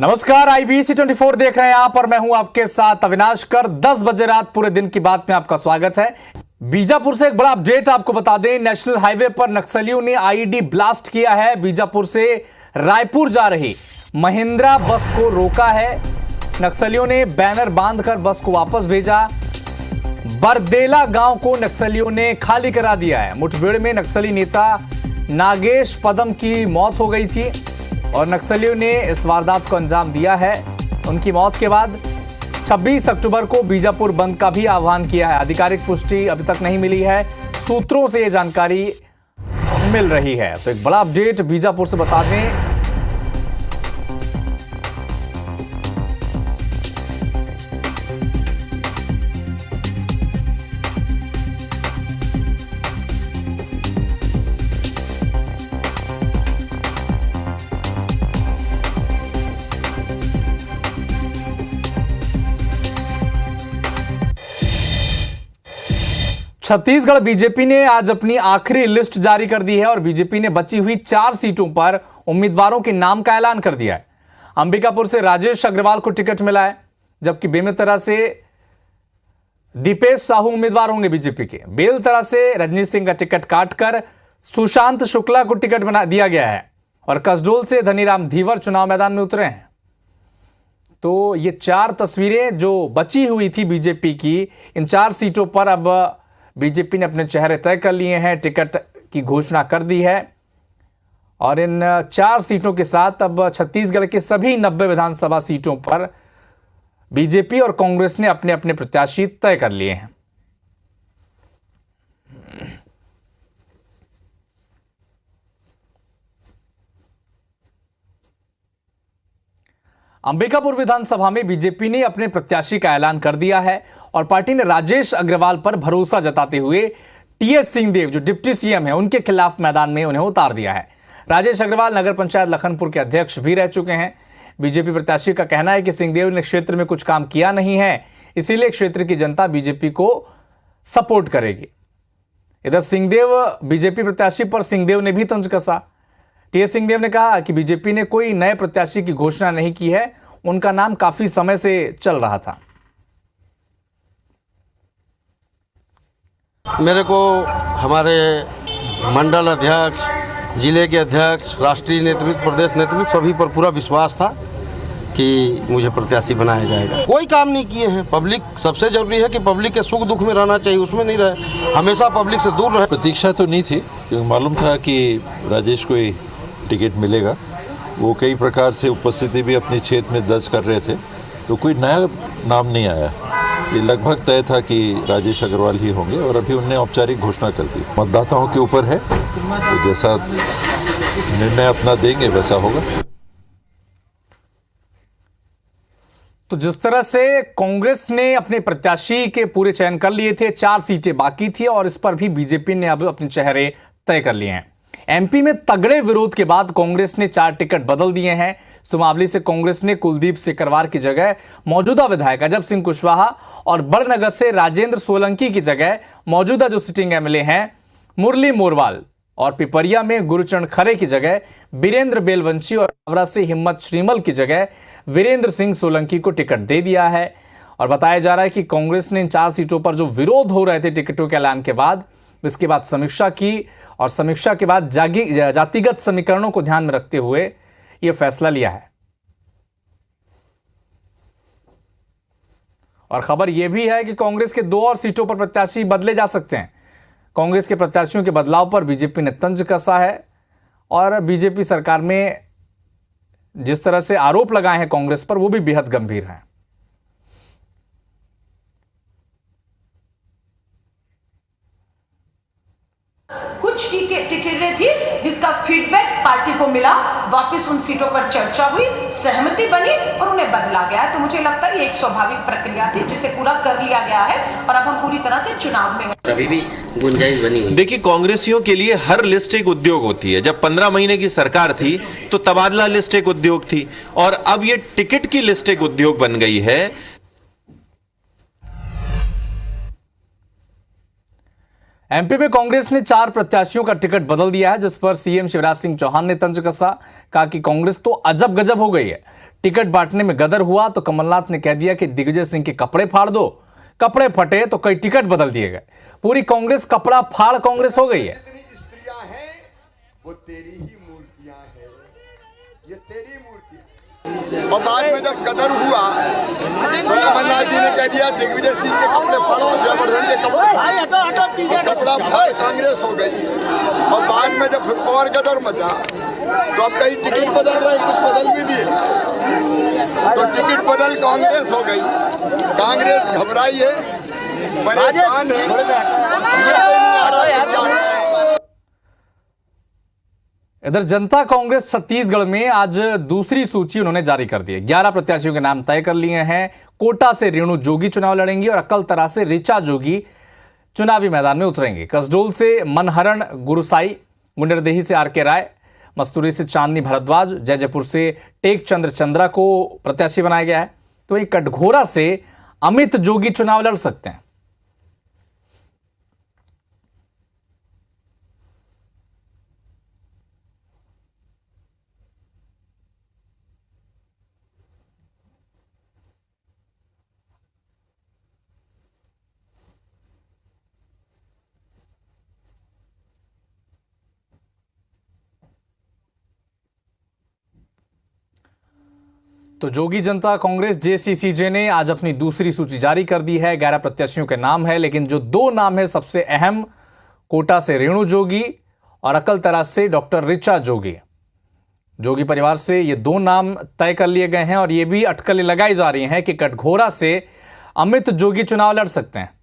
नमस्कार, IBC 24 देख रहे हैं आप और मैं हूं आपके साथ अविनाश कर। 10 बजे रात पूरे दिन की बात में आपका स्वागत है। बीजापुर से एक बड़ा अपडेट आपको बता दें। नेशनल हाईवे पर नक्सलियों ने आईईडी ब्लास्ट किया है। बीजापुर से रायपुर जा रही महिंद्रा बस को रोका है। नक्सलियों ने बैनर बांधकर बस को वापस भेजा। बरदेला गांव को नक्सलियों ने खाली करा दिया है। मुठभेड़ में नक्सली नेता नागेश पदम की मौत हो गई थी और नक्सलियों ने इस वारदात को अंजाम दिया है। उनकी मौत के बाद 26 अक्टूबर को बीजापुर बंद का भी आह्वान किया है। आधिकारिक पुष्टि अभी तक नहीं मिली है, सूत्रों से यह जानकारी मिल रही है। तो एक बड़ा अपडेट बीजापुर से बता दें। छत्तीसगढ़ बीजेपी ने आज अपनी आखिरी लिस्ट जारी कर दी है और बीजेपी ने बची हुई 4 सीटों पर उम्मीदवारों के नाम का ऐलान कर दिया है। अंबिकापुर से राजेश अग्रवाल को टिकट मिला है, जबकि बेमेतरा से दीपेश साहू उम्मीदवार होंगे बीजेपी के। बेलतरा से रजनीश सिंह का टिकट काटकर सुशांत शुक्ला को टिकट बना दिया गया है और कसडोल से धनीराम धीवर चुनाव मैदान में उतरे हैं। तो ये 4 तस्वीरें जो बची हुई थी बीजेपी की, इन 4 सीटों पर अब बीजेपी ने अपने चेहरे तय कर लिए हैं, टिकट की घोषणा कर दी है और इन 4 सीटों के साथ अब छत्तीसगढ़ के सभी 90 विधानसभा सीटों पर बीजेपी और कांग्रेस ने अपने अपने प्रत्याशी तय कर लिए हैं। अंबिकापुर विधानसभा में बीजेपी ने अपने प्रत्याशी का ऐलान कर दिया है और पार्टी ने राजेश अग्रवाल पर भरोसा जताते हुए टीएस सिंहदेव जो डिप्टी सीएम है उनके खिलाफ मैदान में उन्हें उतार दिया है। राजेश अग्रवाल नगर पंचायत लखनपुर के अध्यक्ष भी रह चुके हैं। बीजेपी प्रत्याशी का कहना है कि सिंहदेव ने क्षेत्र में कुछ काम किया नहीं है, इसीलिए क्षेत्र की जनता बीजेपी को सपोर्ट करेगी। इधर सिंहदेव बीजेपी प्रत्याशी पर सिंहदेव ने भी तंज कसा। टीएस सिंहदेव ने कहा कि बीजेपी ने कोई नए प्रत्याशी की घोषणा नहीं की है, उनका नाम काफी समय से चल रहा था। मेरे को हमारे मंडल अध्यक्ष, जिले के अध्यक्ष, राष्ट्रीय नेतृत्व, प्रदेश नेतृत्व सभी पर पूरा विश्वास था कि मुझे प्रत्याशी बनाया जाएगा। कोई काम नहीं किए हैं। पब्लिक सबसे जरूरी है कि पब्लिक के सुख दुख में रहना चाहिए, उसमें नहीं रहे, हमेशा पब्लिक से दूर रहे। प्रतीक्षा तो नहीं थी क्योंकि मालूम था कि राजेश को ही टिकट मिलेगा। वो कई प्रकार से उपस्थिति भी अपने क्षेत्र में दर्ज कर रहे थे, तो कोई नया नाम नहीं आया। ये लगभग तय था कि राजेश अग्रवाल ही होंगे और अभी उन्होंने औपचारिक घोषणा कर दी। मतदाताओं के ऊपर है, तो जैसा निर्णय अपना देंगे वैसा होगा। तो जिस तरह से कांग्रेस ने अपने प्रत्याशी के पूरे चयन कर लिए थे, 4 सीटें बाकी थी और इस पर भी बीजेपी ने अब अपने चेहरे तय कर लिए हैं। एमपी में तगड़े विरोध के बाद कांग्रेस ने 4 टिकट बदल दिए हैं। सुमावली से कांग्रेस ने कुलदीप सिकरवार की जगह मौजूदा विधायक अजब सिंह कुशवाहा और बड़नगर से राजेंद्र सोलंकी की जगह मौजूदा जो सिटिंग एमएलए हैं मुरली मोरवाल और पिपरिया में गुरुचरण खरे की जगह बीरेंद्र बेलवंशी और आगरा से हिम्मत श्रीमल की जगह वीरेंद्र सिंह सोलंकी को टिकट दे दिया है। और बताया जा रहा है कि कांग्रेस ने इन 4 सीटों पर जो विरोध हो रहे थे टिकटों के ऐलान के बाद, इसके बाद समीक्षा की और समीक्षा के बाद जातिगत समीकरणों को ध्यान में रखते हुए यह फैसला लिया है। और खबर यह भी है कि कांग्रेस के 2 और सीटों पर प्रत्याशी बदले जा सकते हैं। कांग्रेस के प्रत्याशियों के बदलाव पर बीजेपी ने तंज कसा है और बीजेपी सरकार में जिस तरह से आरोप लगाए हैं कांग्रेस पर, वो भी बेहद गंभीर हैं। कुछ टिकटें थी जिसका फीडबैक पार्टी को मिला, वापस उन सीटों पर चर्चा हुई, सहमति बनी और उन्हें बदला गया। तो मुझे लगता है ये एक स्वाभाविक प्रक्रिया थी जिसे पूरा कर लिया गया है और अब हम पूरी तरह से चुनाव में हैं। अभी भी गुंजाइश बनी हुई। देखिए, कांग्रेसियों के लिए हर लिस्ट एक उद्योग होती है। जब 15 महीने की सरकार थी तो तबादला लिस्ट एक उद्योग थी और अब ये टिकट की लिस्ट एक उद्योग बन गई है। एमपी में कांग्रेस ने 4 प्रत्याशियों का टिकट बदल दिया है, जिस पर सीएम शिवराज सिंह चौहान ने तंज कसा। कहा कि कांग्रेस तो अजब गजब हो गई है, टिकट बांटने में गदर हुआ तो कमलनाथ ने कह दिया कि दिग्विजय सिंह के कपड़े फाड़ दो। कपड़े फटे तो कई टिकट बदल दिए गए। पूरी कांग्रेस कपड़ा फाड़ कांग्रेस हो गई है। जितनी स्त्रियां हैं वो तेरी ही मूर्तियां हैं, ये तेरी मूर्तियां। और बाद में जब कदर हुआ तो कमलनाथ जी ने कह दिया दिग्विजय सिंह के कपड़े फाड़ो, जबरदस्त के कपड़े फाड़ो। कपड़ा फाड़ कांग्रेस हो गई। और बाद में जब फिर और कदर मचा तो अब कई टिकट बदल रहे, कुछ बदल भी दिए तो टिकट बदल कांग्रेस हो गई। कांग्रेस घबराई है, परेशान है, समझ में नहीं आ रहा है क्या करें। इधर जनता कांग्रेस छत्तीसगढ़ में आज दूसरी सूची उन्होंने जारी कर दी है। 11 प्रत्याशियों के नाम तय कर लिए हैं। कोटा से रेणु जोगी चुनाव लड़ेंगी और अकलतरा से ऋचा जोगी चुनावी मैदान में उतरेंगे। कसडोल से मनहरण गुरुसाई, गुंडरदेही से आर के राय, मस्तूरी से चांदनी भारद्वाज, जयजयपुर से टेक चंद्र चंद्रा को प्रत्याशी बनाया गया है। तो वहीं कटघोरा से अमित जोगी चुनाव लड़ सकते हैं। तो जोगी जनता कांग्रेस जेसीसीजे ने आज अपनी दूसरी सूची जारी कर दी है। 11 प्रत्याशियों के नाम है, लेकिन जो 2 नाम है सबसे अहम, कोटा से रेणु जोगी और अकलतरा से डॉक्टर ऋचा जोगी। जोगी परिवार से ये 2 नाम तय कर लिए गए हैं और ये भी अटकलें लगाई जा रही हैं कि कटघोरा से अमित जोगी चुनाव लड़ सकते हैं।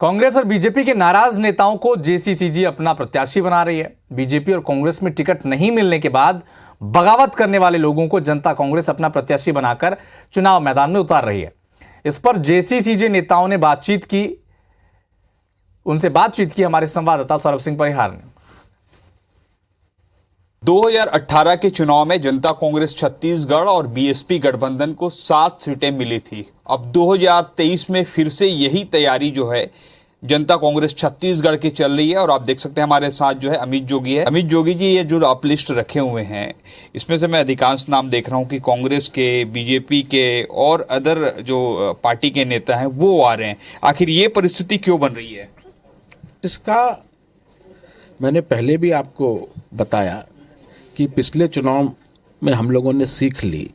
कांग्रेस और बीजेपी के नाराज नेताओं को जेसीसीजी अपना प्रत्याशी बना रही है। बीजेपी और कांग्रेस में टिकट नहीं मिलने के बाद बगावत करने वाले लोगों को जनता कांग्रेस अपना प्रत्याशी बनाकर चुनाव मैदान में उतार रही है। इस पर जेसीसीजी नेताओं ने उनसे बातचीत की हमारे संवाददाता सौरभ सिंह परिहार ने। 2018 के चुनाव में जनता कांग्रेस छत्तीसगढ़ और बीएसपी गठबंधन को 7 सीटें मिली थी। अब 2023 में फिर से यही तैयारी जो है जनता कांग्रेस छत्तीसगढ़ की चल रही है। और आप देख सकते हैं हमारे साथ जो है अमित जोगी है। अमित जोगी जी, ये जो आप लिस्ट रखे हुए हैं इसमें से मैं अधिकांश नाम देख रहा हूं कि कांग्रेस के, बीजेपी के और अदर जो पार्टी के नेता हैं वो आ रहे हैं। आखिर ये परिस्थिति क्यों बन रही है? इसका मैंने पहले भी आपको बताया कि पिछले चुनाव में हम लोगों ने सीख ली।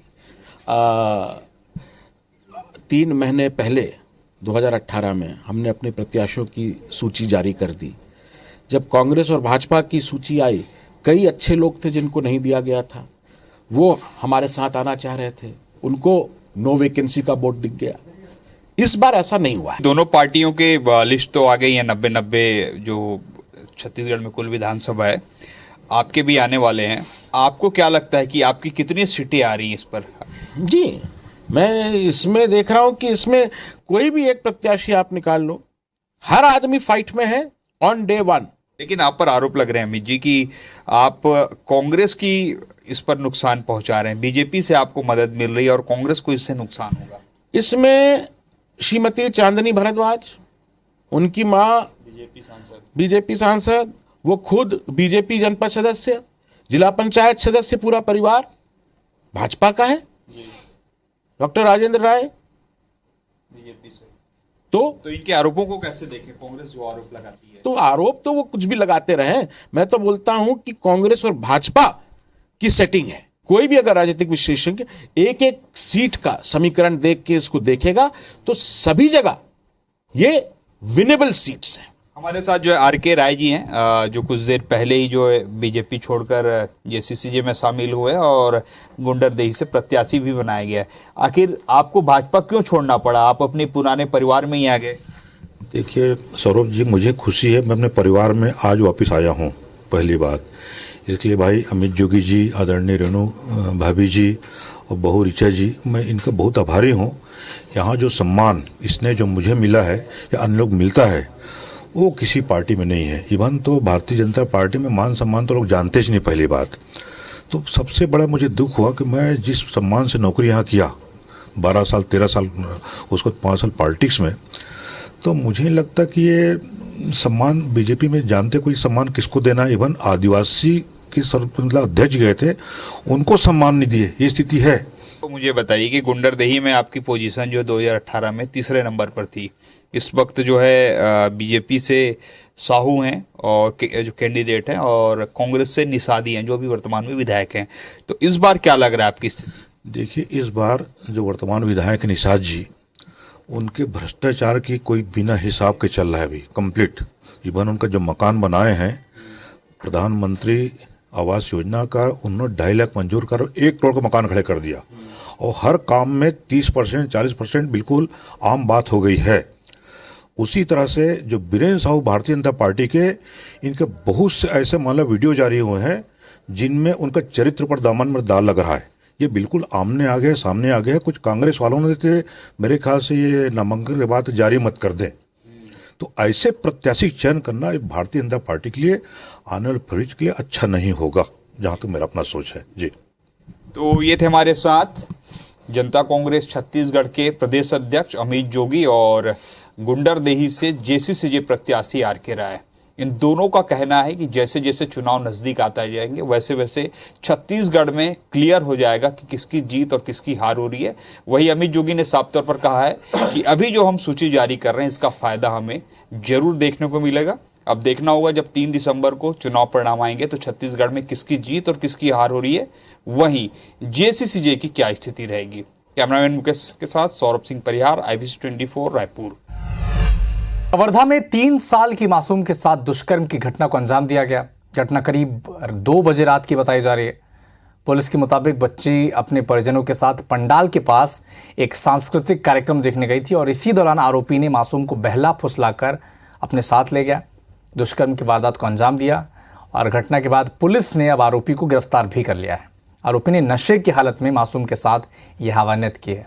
3 महीने पहले 2018 में हमने अपने प्रत्याशियों की सूची जारी कर दी। जब कांग्रेस और भाजपा की सूची आई, कई अच्छे लोग थे जिनको नहीं दिया गया था, वो हमारे साथ आना चाह रहे थे, उनको नो वैकेंसी का बोर्ड दिख गया। इस बार ऐसा नहीं हुआ है। दोनों पार्टियों के लिस्ट तो आ गई है, 90 जो छत्तीसगढ़ में कुल विधानसभा है, आपके भी आने वाले हैं। आपको क्या लगता है कि आपकी कितनी सीटें आ रही हैं इस पर? जी, मैं इसमें देख रहा हूं कि इसमें कोई भी एक प्रत्याशी आप निकाल लो, हर आदमी फाइट में है ऑन डे 1। लेकिन आप पर आरोप लग रहे हैं अमित जी कि आप कांग्रेस की इस पर नुकसान पहुंचा रहे हैं। बीजेपी से आपको मदद मिल रही है और कांग्रेस को इससे नुकसान होगा। इसमें श्रीमती चांदनी भारद्वाज, उनकी मां बीजेपी सांसद, वो खुद बीजेपी जनपद सदस्य, जिला पंचायत सदस्य, पूरा परिवार भाजपा का है। डॉक्टर राजेंद्र राय बीजेपी से तो इनके आरोपों को कैसे देखें? कांग्रेस जो आरोप लगाती है, तो आरोप तो वो कुछ भी लगाते रहे। मैं तो बोलता हूं कि कांग्रेस और भाजपा की सेटिंग है। कोई भी अगर राजनीतिक विशेषज्ञ एक एक सीट का समीकरण देख के इसको देखेगा तो सभी जगह ये विनेबल सीट्स हैं। हमारे साथ जो है आर के राय जी हैं, जो कुछ देर पहले ही जो है बीजेपी छोड़कर जेसीसीजे में शामिल हुए और गुंडरदेही से प्रत्याशी भी बनाया गया है। आखिर आपको भाजपा क्यों छोड़ना पड़ा? आप अपने पुराने परिवार में ही आ गए। देखिए सौरभ जी, मुझे खुशी है, मैं अपने परिवार में आज वापस आया हूँ, पहली बात। इसलिए भाई अमित जोगी जी, आदरणीय रेणु भाभी जी और बहू ऋचा जी, मैं इनका बहुत आभारी हूँ। यहाँ जो सम्मान इसने जो मुझे मिला है या अन्य लोग मिलता है वो किसी पार्टी में नहीं है। इवन तो भारतीय जनता पार्टी में मान सम्मान तो लोग जानते ही नहीं, पहली बात। तो सबसे बड़ा मुझे दुख हुआ कि मैं जिस सम्मान से नौकरी यहाँ किया 12 साल 13 साल, उसको 5 साल पॉलिटिक्स में, तो मुझे नहीं लगता कि ये सम्मान बीजेपी में जानते कोई सम्मान किसको देना। इवन आदिवासी के मतलब अध्यक्ष गए थे, उनको सम्मान नहीं दिए, ये स्थिति है। तो मुझे बताइए कि गुंडरदेही में आपकी पोजीशन जो 2018 में तीसरे नंबर पर थी, इस वक्त जो है बीजेपी से साहू हैं और जो कैंडिडेट हैं, और कांग्रेस से निषादी हैं जो अभी वर्तमान में विधायक हैं। तो इस बार क्या लग रहा है आपकी स्थिति? देखिए, इस बार जो वर्तमान विधायक निषाद जी, उनके भ्रष्टाचार की कोई बिना हिसाब के चल रहा है अभी कंप्लीट। इवन उनका जो मकान बनाए हैं प्रधानमंत्री आवास योजना का, उन्होंने 2.5 लाख मंजूर कर 1 करोड़ का मकान खड़े कर दिया, और हर काम में 30% 40% बिल्कुल आम बात हो गई है। उसी तरह से जो बीरेन्द्र साहू भारतीय जनता पार्टी के, इनके बहुत से ऐसे मतलब वीडियो जारी हुए हैं जिनमें उनका चरित्र पर दामन में दाल लग रहा है। ये बिल्कुल आमने आ गए, सामने आ गया। कुछ कांग्रेस वालों ने थे, मेरे ख्याल से ये नामांकन के बाद जारी मत कर दें। तो ऐसे प्रत्याशी चयन करना भारतीय जनता पार्टी के लिए, आने वाले भविष्य के लिए अच्छा नहीं होगा, जहां तक मेरा अपना सोच है जी। तो ये थे हमारे साथ जनता कांग्रेस छत्तीसगढ़ के प्रदेश अध्यक्ष अमित जोगी और गुंडरदेही से जेसीसीजे प्रत्याशी आर.के. राय। इन दोनों का कहना है कि जैसे जैसे चुनाव नजदीक आता जाएंगे वैसे वैसे छत्तीसगढ़ में क्लियर हो जाएगा कि किसकी जीत और किसकी हार हो रही है। वही अमित जोगी ने साफ तौर पर कहा है कि अभी जो हम सूची जारी कर रहे हैं इसका फायदा हमें जरूर देखने को मिलेगा। अब देखना होगा जब 3 दिसंबर को चुनाव परिणाम आएंगे तो छत्तीसगढ़ में किसकी जीत और किसकी हार हो रही है, वहीं जेसीसीजे की क्या स्थिति रहेगी। कैमरामैन मुकेश के साथ सौरभ सिंह परिहार, IBC 24 रायपुर। कवर्धा में 3 साल की मासूम के साथ दुष्कर्म की घटना को अंजाम दिया गया। घटना करीब 2 बजे रात की बताई जा रही है। पुलिस के मुताबिक बच्ची अपने परिजनों के साथ पंडाल के पास एक सांस्कृतिक कार्यक्रम देखने गई थी और इसी दौरान आरोपी ने मासूम को बहला फुसलाकर अपने साथ ले गया, दुष्कर्म की वारदात को अंजाम दिया। और घटना के बाद पुलिस ने अब आरोपी को गिरफ्तार भी कर लिया है। आरोपी ने नशे की हालत में मासूम के साथ यह हवानियत की है।